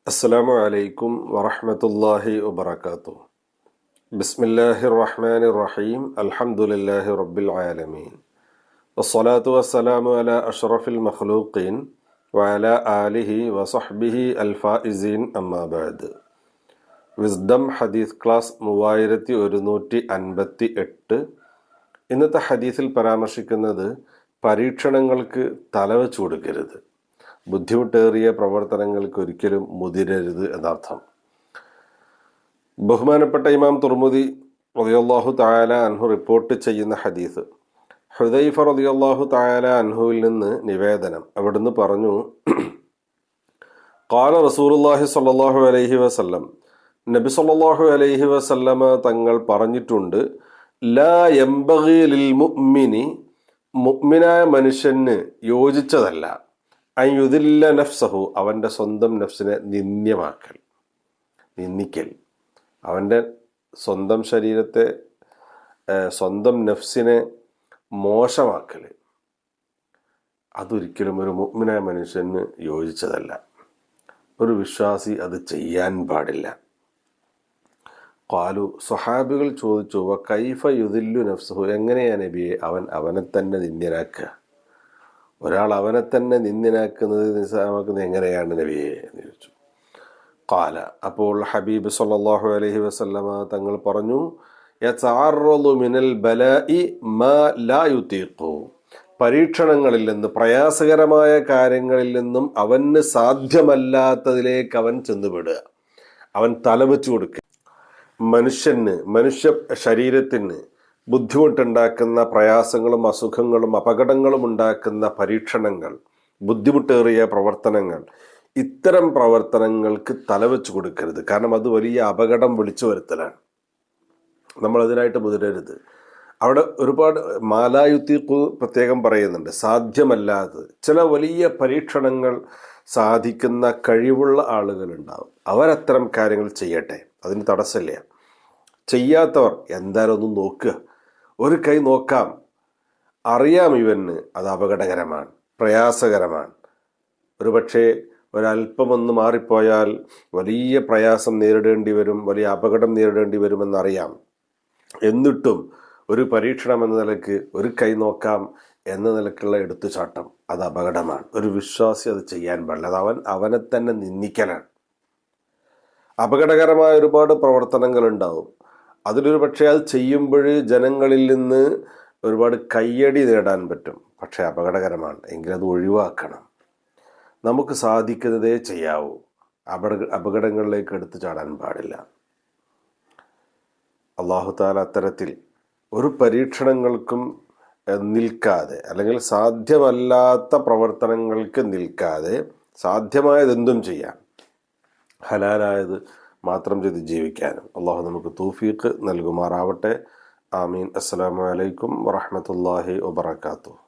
അസ്സലാമു അലൈക്കും വറഹ്മത്തുള്ളാഹി വബറകാതുഹു. ബിസ്മില്ലാഹിർ റഹ്മാനിർ റഹീം. അൽഹംദുലില്ലാഹി റബ്ബിൽ ആലമീൻ. വസ്സലാത്തു വസ്സലാമു അലാ അഷ്റഫിൽ മഖ്ലൂഖീൻ വഅലാ ആലിഹി വസഹ്ബിഹി അൽഫായിസീൻ. അമ്മാ ബഅദ്. വിസ്ഡം ഹദീസ് ക്ലാസ് 3158. ഇന്നത്തെ ഹദീസിൽ പരാമർശിക്കുന്നത് പരീക്ഷണങ്ങൾക്ക് തലവെച്ചു കൊടുക്കരുത്, ബുദ്ധിമുട്ടേറിയ പ്രവർത്തനങ്ങൾക്ക് ഒരിക്കലും മുതിരരുത് എന്നർത്ഥം. ബഹുമാനപ്പെട്ട ഇമാം തുർമുദി റളിയല്ലാഹു തആല അൻഹു റിപ്പോർട്ട് ചെയ്യുന്ന ഹദീസ്, ഹുദൈഫ റളിയല്ലാഹു തആല അൻഹുവിൽ നിന്ന് നിവേദനം. അവിടുന്ന് പറഞ്ഞു, ഖാല റസൂലുള്ളാഹി സ്വല്ലല്ലാഹു അലൈഹി വസല്ലം, നബി സ്വല്ലല്ലാഹു അലൈഹി വസല്ലമ തങ്ങൾ പറഞ്ഞിട്ടുണ്ട്, ലാ യംബഗി ലിൽ മുഅ്മിനി, മുഅ്മിനായ മനുഷ്യന് യോജിച്ചതല്ല, അയുദില്ല നഫ്സഹു, അവൻ്റെ സ്വന്തം നഫ്സിനെ നിന്ദിക്കൽ, അവൻ്റെ സ്വന്തം ശരീരത്തെ, സ്വന്തം നഫ്സിനെ മോശമാക്കൽ, അതൊരിക്കലും ഒരു മുഅ്മിനായ മനുഷ്യന് യോജിച്ചതല്ല. ഒരു വിശ്വാസി അത് ചെയ്യാൻ പാടില്ല. ഖാലു, സ്വഹാബികൾ ചോദിച്ചു, വ കൈഫ യുദില്ലു നഫ്സഹു, എങ്ങനെയാ നബിയെ അവനെ തന്നെ നിന്ദ്യനാക്കുക? ഒരാൾ അവനെ തന്നെ നിന്ദ്യനാക്കുന്നത്, നിസ്സാരമാക്കുന്നത് എങ്ങനെയാണ് നബിയെ എന്ന് ചോദിച്ചു. ഖാല, അപ്പോൾ ഹബീബ് സല്ലല്ലാഹു അലൈഹി വസല്ലമ തങ്ങൾ പറഞ്ഞു, യതഅറളു മിനൽ ബലാഇ മാ ലാ യുതീഖു, പരീക്ഷണങ്ങളിൽ നിന്ന്, പ്രയാസകരമായ കാര്യങ്ങളിൽ നിന്നും അവന് സാധ്യമല്ലാത്തതിലേക്ക് അവൻ ചെന്നുപെടുക, അവൻ തലവെച്ചു കൊടുക്കുക. മനുഷ്യ ശരീരത്തിന് ബുദ്ധിമുട്ടുണ്ടാക്കുന്ന പ്രയാസങ്ങളും അസുഖങ്ങളും അപകടങ്ങളും ഉണ്ടാക്കുന്ന പരീക്ഷണങ്ങൾ, ബുദ്ധിമുട്ടേറിയ പ്രവർത്തനങ്ങൾ, ഇത്തരം പ്രവർത്തനങ്ങൾക്ക് തലവെച്ചു കൊടുക്കരുത്. കാരണം അത് വലിയ അപകടം വിളിച്ചു വരുത്തലാണ്. നമ്മൾ അതിനായിട്ട് മുതിരരുത്. അവിടെ ഒരുപാട് മാലായുത്തീഖു പ്രത്യേകം പറയുന്നുണ്ട്, സാധ്യമല്ലാത്തത്. ചില വലിയ പരീക്ഷണങ്ങൾ സാധിക്കുന്ന കഴിവുള്ള ആളുകളുണ്ടാവും, അവരത്തരം കാര്യങ്ങൾ ചെയ്യട്ടെ, അതിന് തടസ്സമില്ല. ചെയ്യാത്തവർ എന്തായാലും ഒന്ന് നോക്കുക, ഒരു കൈ നോക്കാം, അറിയാം ഇവന് അത് അപകടകരമാണ്, പ്രയാസകരമാണ്. ഒരു പക്ഷേ ഒരല്പമൊന്ന് മാറിപ്പോയാൽ വലിയ പ്രയാസം നേരിടേണ്ടി വരും, വലിയ അപകടം നേരിടേണ്ടി വരുമെന്നറിയാം. എന്നിട്ടും ഒരു പരീക്ഷണം എന്ന നിലയ്ക്ക് ഒരു കൈ നോക്കാം എന്ന നിലക്കുള്ള എടുത്തുചാട്ടം, അത് അപകടമാണ്. ഒരു വിശ്വാസി അത് ചെയ്യാൻ പാടില്ല. അത് അവനെ തന്നെ നിന്ദിക്കലാണ്. അപകടകരമായ ഒരുപാട് പ്രവർത്തനങ്ങൾ ഉണ്ടാവും. അതിലൊരു പക്ഷേ അത് ചെയ്യുമ്പോൾ ജനങ്ങളിൽ നിന്ന് ഒരുപാട് കയ്യടി നേടാൻ പറ്റും, പക്ഷേ അപകടകരമാണ്. എങ്കിലത് ഒഴിവാക്കണം. നമുക്ക് സാധിക്കുന്നതേ ചെയ്യാവൂ. അപകടങ്ങളിലേക്ക് എടുത്തു ചാടാൻ പാടില്ല. അല്ലാഹു തആല അത്തരത്തിൽ ഒരു പരീക്ഷണങ്ങൾക്കും നിൽക്കാതെ, അല്ലെങ്കിൽ സാധ്യമല്ലാത്ത പ്രവർത്തനങ്ങൾക്ക് നിൽക്കാതെ സാധ്യമായതെന്തും ചെയ്യാൻ, ഹലാലായത് മാത്രം ചെയ്ത് ജീവിക്കാനും അള്ളാഹു നമുക്ക് തൗഫീഖ് നൽകുമാറാവട്ടെ. ആമീൻ. അസ്സലാമു അലൈക്കും വറഹ്മത്തുള്ളാഹി വബറകാതുഹു.